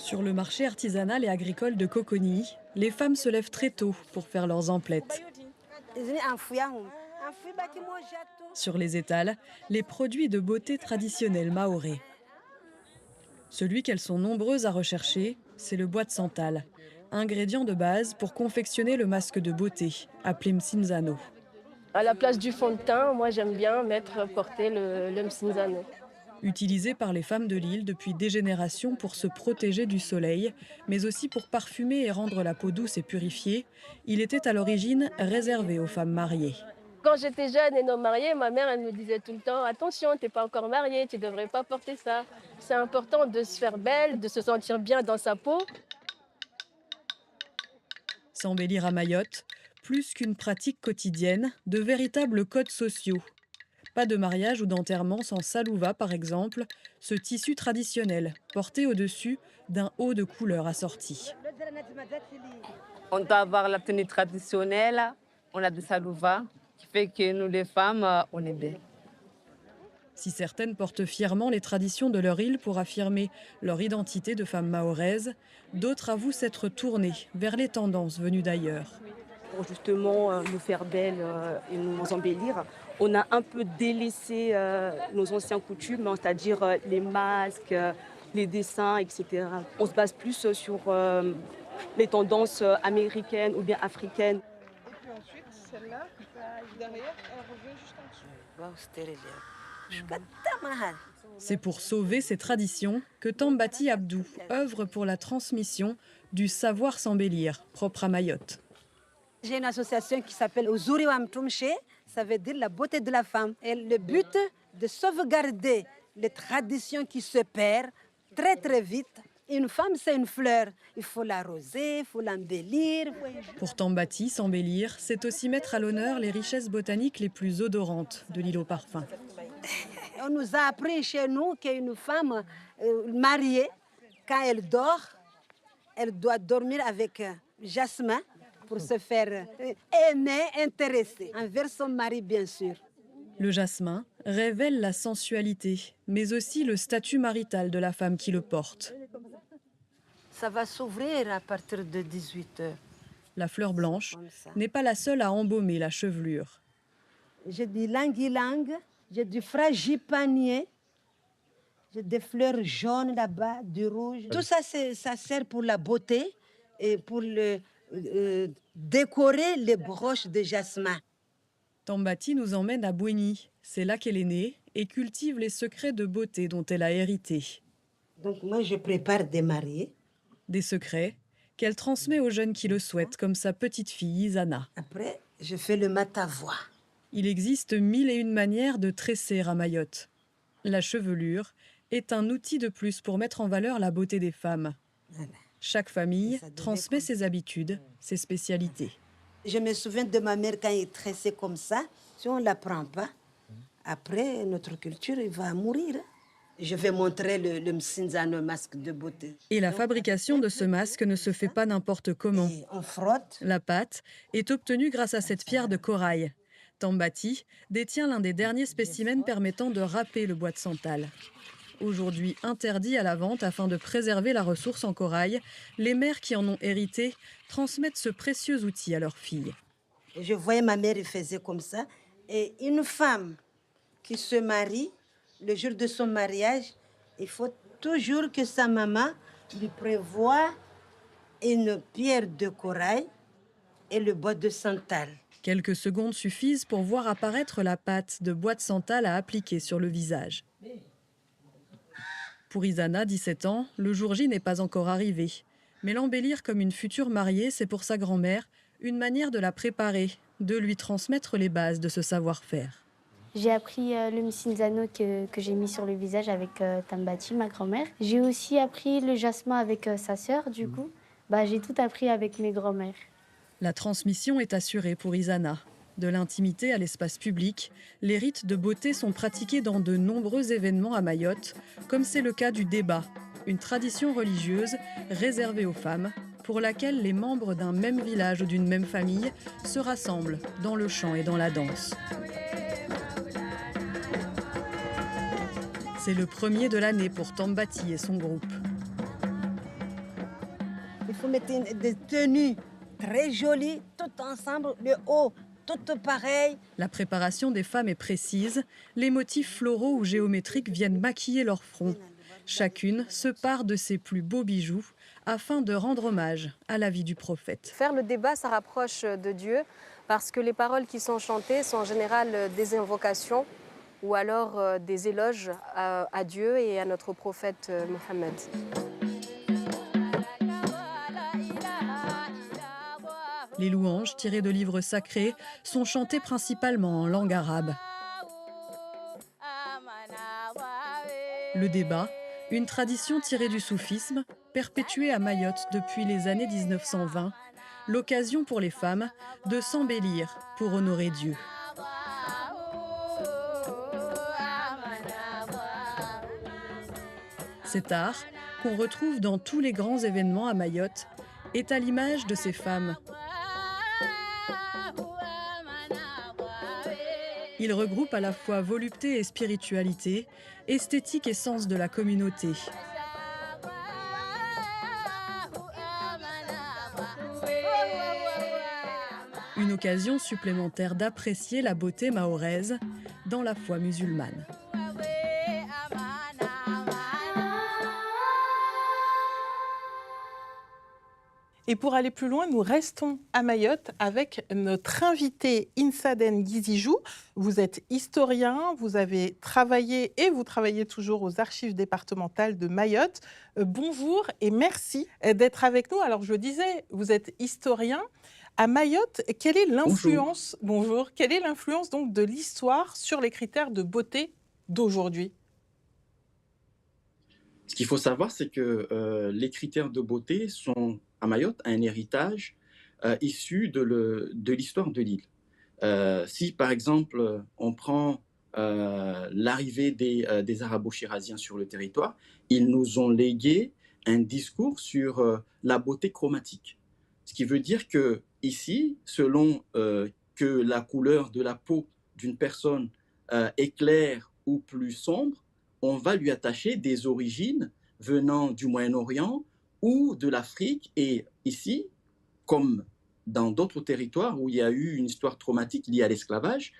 Sur le marché artisanal et agricole de Coconi, les femmes se lèvent très tôt pour faire leurs emplettes. Sur les étals, les produits de beauté traditionnels mahorais. Celui qu'elles sont nombreuses à rechercher, c'est le bois de santal, ingrédient de base pour confectionner le masque de beauté, appelé msinzano. À la place du fond de teint, moi j'aime bien porter le msinzano. Utilisé par les femmes de l'île depuis des générations pour se protéger du soleil, mais aussi pour parfumer et rendre la peau douce et purifiée, il était à l'origine réservé aux femmes mariées. Quand j'étais jeune et non mariée, ma mère elle me disait tout le temps « Attention, t'es pas encore mariée, tu devrais pas porter ça. C'est important de se faire belle, de se sentir bien dans sa peau. » S'embellir à Mayotte, plus qu'une pratique quotidienne, de véritables codes sociaux. Pas de mariage ou d'enterrement sans salouva, par exemple, ce tissu traditionnel porté au-dessus d'un haut de couleur assorti. On doit avoir la tenue traditionnelle, on a des salouva, qui fait que nous les femmes, on est belles. Si certaines portent fièrement les traditions de leur île pour affirmer leur identité de femme mahoraises, d'autres avouent s'être tournées vers les tendances venues d'ailleurs. Pour justement nous faire belles et nous embellir, on a un peu délaissé nos anciennes coutumes, c'est-à-dire les masques, les dessins, etc. On se base plus sur les tendances américaines ou bien africaines. Et puis ensuite, celle-là qui arrive derrière, elle revient juste en dessous. C'est pour sauver ces traditions que Tambati Abdou œuvre pour la transmission du savoir s'embellir, propre à Mayotte. J'ai une association qui s'appelle Uzuri wa Mtumshe, ça veut dire la beauté de la femme. Et le but de sauvegarder les traditions qui se perdent très très vite. Une femme, c'est une fleur. Il faut l'arroser, il faut l'embellir. Pour Tambati, s'embellir, c'est aussi mettre à l'honneur les richesses botaniques les plus odorantes de l'île aux parfums. On nous a appris chez nous qu'une femme mariée, quand elle dort, elle doit dormir avec jasmin pour se faire aimer, intéresser, envers son mari bien sûr. Le jasmin révèle la sensualité, mais aussi le statut marital de la femme qui le porte. Ça va s'ouvrir à partir de 18 h. La fleur blanche n'est pas la seule à embaumer la chevelure. J'ai du langue-langue, j'ai du frangipanier, j'ai des fleurs jaunes là-bas, du rouge. Tout ça, ça sert pour la beauté et pour décorer les broches de jasmin. Tambati nous emmène à Bouéni. C'est là qu'elle est née et cultive les secrets de beauté dont elle a hérité. Donc moi, je prépare des mariés. Des secrets qu'elle transmet aux jeunes qui le souhaitent, comme sa petite fille Isana. Après, je fais le matavoie. Il existe 1001 manières de tresser à Mayotte. La chevelure est un outil de plus pour mettre en valeur la beauté des femmes. Voilà. Chaque famille transmet ses habitudes, ses spécialités. Je me souviens de ma mère quand elle tressait comme ça. Si on ne la prend pas, après, notre culture il va mourir. Je vais montrer le msinzano, masque de beauté. Et la fabrication de ce masque ne se fait pas n'importe comment. Et on frotte. La pâte est obtenue grâce à cette pierre de corail. Tambati détient l'un des derniers spécimens permettant de râper le bois de santal. Aujourd'hui interdit à la vente afin de préserver la ressource en corail, les mères qui en ont hérité transmettent ce précieux outil à leurs filles. Je voyais ma mère, elle faisait comme ça. Et une femme qui se marie, le jour de son mariage, il faut toujours que sa maman lui prévoie une pierre de corail et le bois de santal. Quelques secondes suffisent pour voir apparaître la pâte de bois de santal à appliquer sur le visage. Pour Isana, 17 ans, le jour J n'est pas encore arrivé. Mais l'embellir comme une future mariée, c'est pour sa grand-mère une manière de la préparer, de lui transmettre les bases de ce savoir-faire. J'ai appris le msinzano que j'ai mis sur le visage avec Tambati, ma grand-mère. J'ai aussi appris le jasmin avec sa sœur, du coup. J'ai tout appris avec mes grands-mères. La transmission est assurée pour Isana. De l'intimité à l'espace public, les rites de beauté sont pratiqués dans de nombreux événements à Mayotte, comme c'est le cas du débat, une tradition religieuse réservée aux femmes, pour laquelle les membres d'un même village ou d'une même famille se rassemblent dans le chant et dans la danse. C'est le premier de l'année pour Tambati et son groupe. Il faut mettre des tenues très jolies, toutes ensemble, le haut, toutes pareilles. La préparation des femmes est précise. Les motifs floraux ou géométriques viennent maquiller leur front. Chacune se pare de ses plus beaux bijoux afin de rendre hommage à la vie du prophète. Faire le débat, ça rapproche de Dieu parce que les paroles qui sont chantées sont en général des invocations ou alors des éloges à Dieu et à notre prophète Mohammed. Les louanges tirées de livres sacrés sont chantées principalement en langue arabe. Le débat, une tradition tirée du soufisme, perpétuée à Mayotte depuis les années 1920, l'occasion pour les femmes de s'embellir pour honorer Dieu. Cet art, qu'on retrouve dans tous les grands événements à Mayotte, est à l'image de ces femmes. Il regroupe à la fois volupté et spiritualité, esthétique et sens de la communauté. Une occasion supplémentaire d'apprécier la beauté mahoraise dans la foi musulmane. Et pour aller plus loin, nous restons à Mayotte avec notre invité Insaden Gizijou. Vous êtes historien, vous avez travaillé et vous travaillez toujours aux archives départementales de Mayotte. Bonjour et merci d'être avec nous. Alors je le disais, vous êtes historien. À Mayotte, quelle est l'influence, quelle est l'influence donc de l'histoire sur les critères de beauté d'aujourd'hui ? Ce qu'il faut savoir, c'est que les critères de beauté sont, à Mayotte, un héritage issu de l'histoire de l'île. Si, par exemple, on prend l'arrivée des Arabo-Chiraziens sur le territoire, ils nous ont légué un discours sur la beauté chromatique. Ce qui veut dire que ici, selon que la couleur de la peau d'une personne est claire ou plus sombre, on va lui attacher des origines venant du Moyen-Orient ou de l'Afrique. Et ici, comme dans d'autres territoires où il y a eu une histoire traumatique liée à l'esclavage,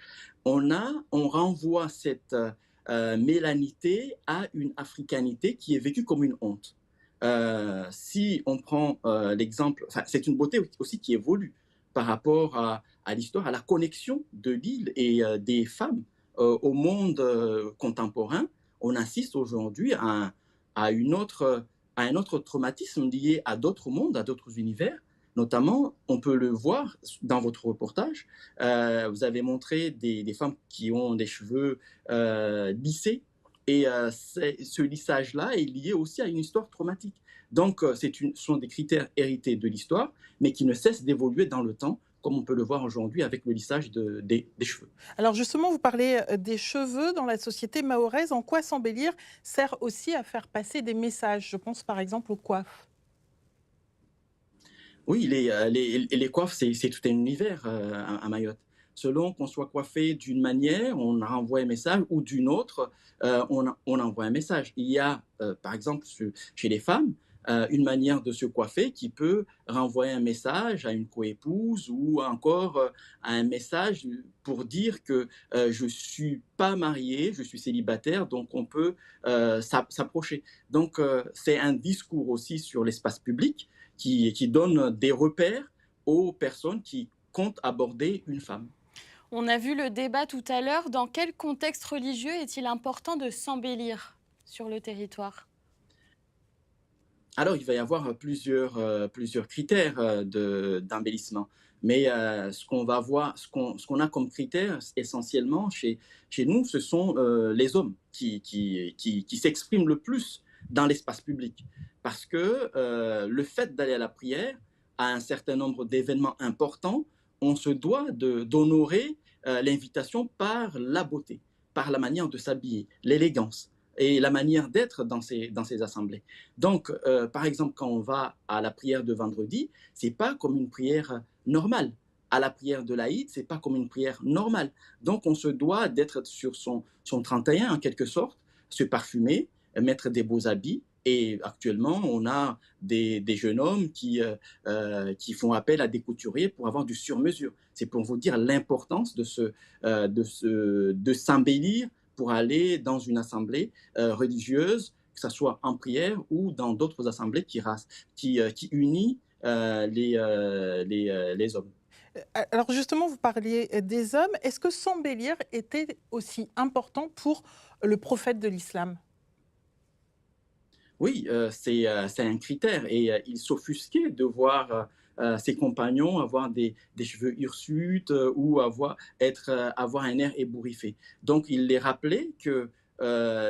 on renvoie cette mélanité à une africanité qui est vécue comme une honte. Si on prend l'exemple, c'est une beauté aussi qui évolue par rapport à l'histoire, à la connexion de l'île et des femmes au monde contemporain. On assiste aujourd'hui à un autre traumatisme lié à d'autres mondes, à d'autres univers. Notamment, on peut le voir dans votre reportage. Vous avez montré des femmes qui ont des cheveux lissés. Et ce lissage-là est lié aussi à une histoire traumatique. Donc, ce sont des critères hérités de l'histoire, mais qui ne cessent d'évoluer dans le temps, comme on peut le voir aujourd'hui avec le lissage des cheveux. Alors justement, vous parlez des cheveux dans la société mahoraise. En quoi s'embellir sert aussi à faire passer des messages? Je pense par exemple aux coiffes. Oui, les coiffes, c'est tout un univers à Mayotte. Selon qu'on soit coiffé d'une manière, on renvoie un message, ou d'une autre, on envoie un message. Il y a, par exemple, chez les femmes, une manière de se coiffer qui peut renvoyer un message à une coépouse ou encore à un message pour dire que je ne suis pas marié, je suis célibataire, donc on peut s'approcher. Donc c'est un discours aussi sur l'espace public qui donne des repères aux personnes qui comptent aborder une femme. On a vu le débat tout à l'heure. Dans quel contexte religieux est-il important de s'embellir sur le territoire ? Alors, il va y avoir plusieurs critères d'embellissement. Mais ce qu'on va voir, ce qu'on a comme critère essentiellement chez nous, ce sont les hommes qui s'expriment le plus dans l'espace public. Parce que le fait d'aller à la prière, à un certain nombre d'événements importants, on se doit d'honorer l'invitation par la beauté, par la manière de s'habiller, l'élégance et la manière d'être dans ces assemblées. Donc, par exemple, quand on va à la prière de vendredi, c'est pas comme une prière normale. À la prière de l'Aïd, c'est pas comme une prière normale. Donc, on se doit d'être sur son 31, en quelque sorte, se parfumer, mettre des beaux habits Et actuellement, on a des jeunes hommes qui font appel à des couturiers pour avoir du sur-mesure. C'est pour vous dire l'importance de s'embellir pour aller dans une assemblée religieuse, que ce soit en prière ou dans d'autres assemblées qui unit les hommes. Alors justement, vous parliez des hommes. Est-ce que s'embellir était aussi important pour le prophète de l'islam? Oui, c'est un critère et il s'offusquait de voir ses compagnons avoir des cheveux hirsutes ou avoir un air ébouriffé. Donc, il les rappelait que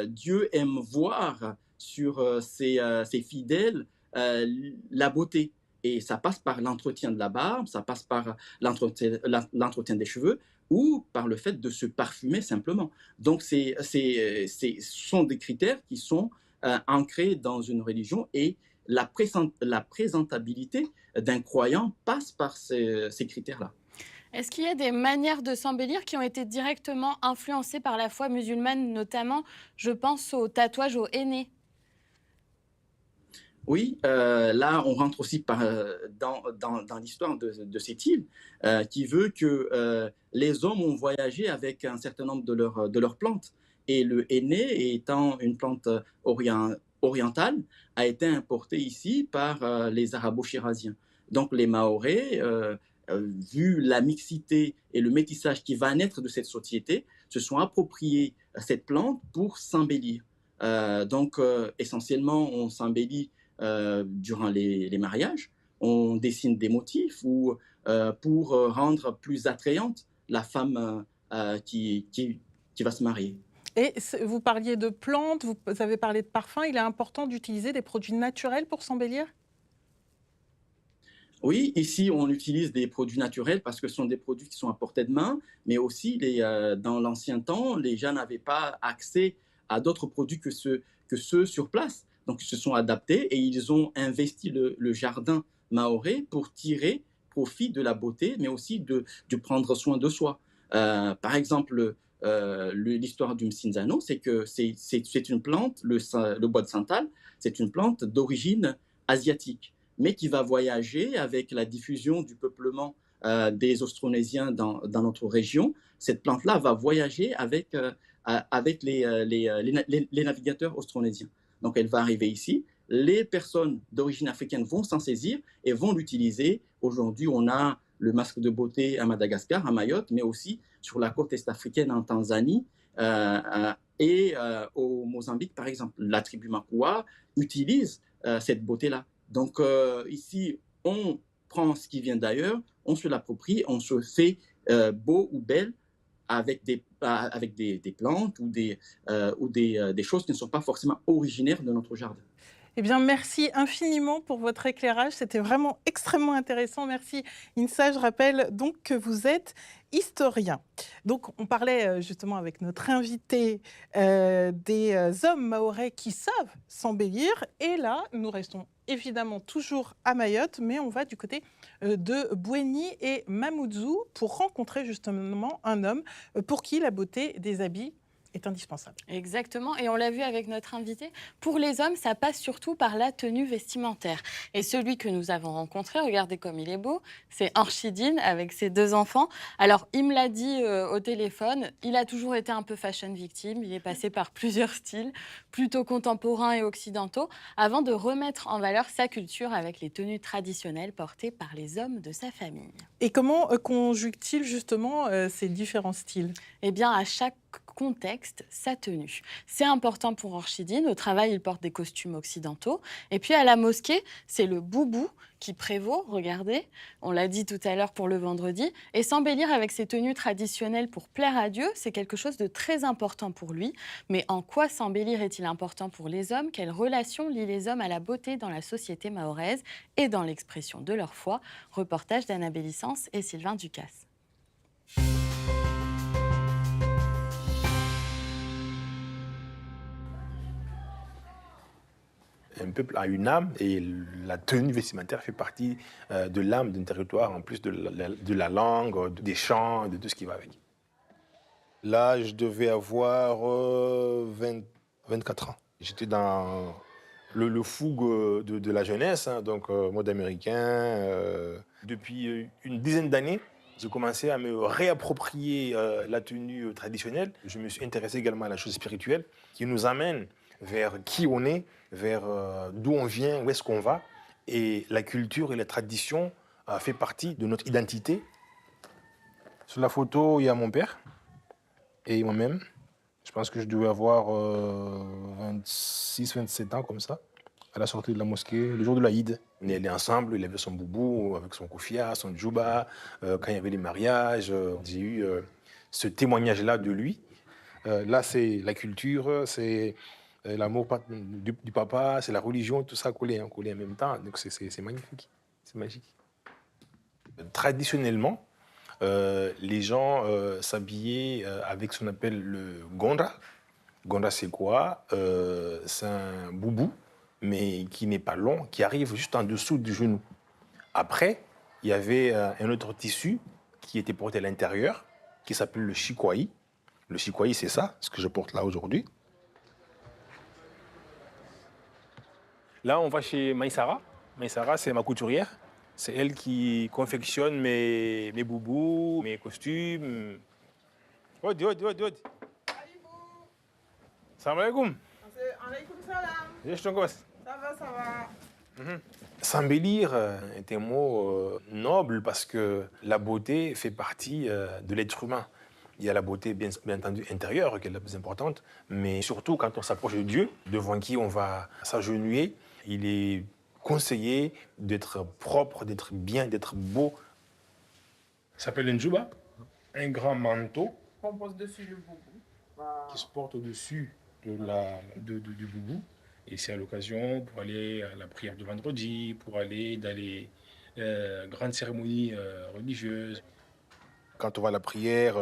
Dieu aime voir sur ses fidèles la beauté. Et ça passe par l'entretien de la barbe, ça passe par l'entretien des cheveux ou par le fait de se parfumer simplement. Donc, ce sont des critères qui sont ancré dans une religion et la présentabilité d'un croyant passe par ces critères-là. Est-ce qu'il y a des manières de s'embellir qui ont été directement influencées par la foi musulmane, notamment, je pense au tatouage au henné? Oui, là, on rentre aussi dans l'histoire de cette île qui veut que les hommes ont voyagé avec un certain nombre de leurs plantes. Et le henné, étant une plante orientale, a été importé ici par les Arabo-Chiraziens. Donc les Mahorais, vu la mixité et le métissage qui va naître de cette société, se sont appropriés cette plante pour s'embellir. Donc essentiellement, on s'embellit durant les mariages, on dessine des motifs pour rendre plus attrayante la femme qui va se marier. Et vous parliez de plantes, vous avez parlé de parfums. Il est important d'utiliser des produits naturels pour s'embellir? Oui, ici, on utilise des produits naturels parce que ce sont des produits qui sont à portée de main, mais aussi, dans l'ancien temps, les gens n'avaient pas accès à d'autres produits que ceux sur place. Donc, ils se sont adaptés et ils ont investi le jardin mahorais pour tirer profit de la beauté, mais aussi de prendre soin de soi. Par exemple, l'histoire du msinzano, c'est que c'est une plante, le bois de santal, c'est une plante d'origine asiatique, mais qui va voyager avec la diffusion du peuplement des Austronésiens dans notre région. Cette plante-là va voyager avec les navigateurs austronésiens. Donc, elle va arriver ici. Les personnes d'origine africaine vont s'en saisir et vont l'utiliser. Aujourd'hui, on a le masque de beauté à Madagascar, à Mayotte, mais aussi sur la côte est-africaine en Tanzanie et au Mozambique, par exemple. La tribu Makua utilise cette beauté-là. Donc ici, on prend ce qui vient d'ailleurs, on se l'approprie, on se fait beau ou belle avec des plantes ou des choses qui ne sont pas forcément originaires de notre jardin. Eh bien, merci infiniment pour votre éclairage. C'était vraiment extrêmement intéressant. Merci, Insa. Je rappelle donc que vous êtes historien. Donc, on parlait justement avec notre invité des hommes mahorais qui savent s'embellir. Et là, nous restons évidemment toujours à Mayotte, mais on va du côté de Bouéni et Mamoudzou pour rencontrer justement un homme pour qui la beauté des habits est indispensable. Exactement, et on l'a vu avec notre invité, pour les hommes, ça passe surtout par la tenue vestimentaire. Et celui que nous avons rencontré, regardez comme il est beau, c'est Orchidine avec ses 2 enfants. Alors, il me l'a dit au téléphone, il a toujours été un peu fashion victime, il est passé par plusieurs styles, plutôt contemporains et occidentaux, avant de remettre en valeur sa culture avec les tenues traditionnelles portées par les hommes de sa famille. Et comment conjugue-t-il justement ces différents styles? Eh bien, à chaque contexte, sa tenue. C'est important pour Orchidine. Au travail, il porte des costumes occidentaux. Et puis à la mosquée, c'est le boubou qui prévaut. Regardez, on l'a dit tout à l'heure pour le vendredi. Et s'embellir avec ses tenues traditionnelles pour plaire à Dieu, c'est quelque chose de très important pour lui. Mais en quoi s'embellir est-il important pour les hommes? Quelle relation lie les hommes à la beauté dans la société mahoraise et dans l'expression de leur foi? Reportage d'Annabelle Issens et Sylvain Ducasse. Un peuple a une âme et la tenue vestimentaire fait partie de l'âme d'un territoire, en plus de la langue, des chants, de tout ce qui va avec. Là, je devais avoir 24 ans. J'étais dans le fougue de la jeunesse, hein, donc mode américain. Depuis une dizaine d'années, j'ai commencé à me réapproprier la tenue traditionnelle. Je me suis intéressé également à la chose spirituelle qui nous amène vers qui on est, vers d'où on vient, où est-ce qu'on va. Et la culture et la tradition fait partie de notre identité. Sur la photo, il y a mon père et moi-même. Je pense que je devais avoir 26, 27 ans comme ça, à la sortie de la mosquée, le jour de l'Aïd. On est allés ensemble, il avait son boubou avec son koufia, son djouba. Quand il y avait les mariages, j'ai eu ce témoignage-là de lui. Là, c'est la culture, c'est l'amour du papa, c'est la religion, tout ça collé en même temps. Donc c'est magnifique, c'est magique. Traditionnellement, les gens s'habillaient avec ce qu'on appelle le gondra. Gondra, c'est quoi? C'est un boubou, mais qui n'est pas long, qui arrive juste en dessous du genou. Après, il y avait un autre tissu qui était porté à l'intérieur, qui s'appelle le chikwai. Le chikwai, c'est ça, ce que je porte là aujourd'hui. Là, on va chez Maïsara. Maïsara, c'est ma couturière. C'est elle qui confectionne mes boubous, mes costumes. Odi. Salam alaikum. Alaykoum salam. Ça va, Ça va. S'embellir est un mot noble parce que la beauté fait partie de l'être humain. Il y a la beauté, bien entendu, intérieure, qui est la plus importante, mais surtout quand on s'approche de Dieu, devant qui on va s'agenouiller, il est conseillé d'être propre, d'être bien, d'être beau. Ça s'appelle un djouba, un grand manteau On pose dessus le boubou. qui se porte au-dessus du boubou. Et c'est à l'occasion pour aller à la prière de vendredi, pour aller dans les grandes cérémonies religieuses. Quand on va à la prière,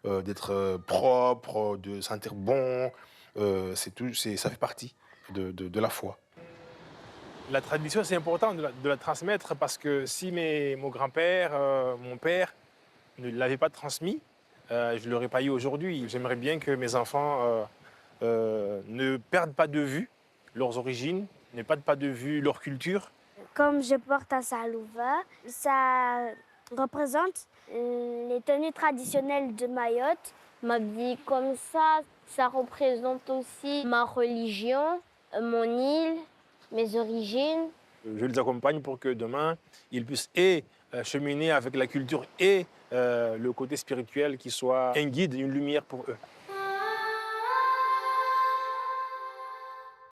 d'être propre, de sentir bon, ça fait partie de la foi. La tradition, c'est important de la transmettre parce que si mon grand-père, mon père ne l'avaient pas transmis, je ne l'aurais pas eu aujourd'hui. J'aimerais bien que mes enfants ne perdent pas de vue leurs origines, ne perdent pas de vue leur culture. Comme je porte un salouva, ça représente les tenues traditionnelles de Mayotte. M'habiller comme ça représente aussi ma religion, mon île, mes origines. Je les accompagne pour que demain, ils puissent cheminer avec la culture et le côté spirituel qui soit un guide, une lumière pour eux.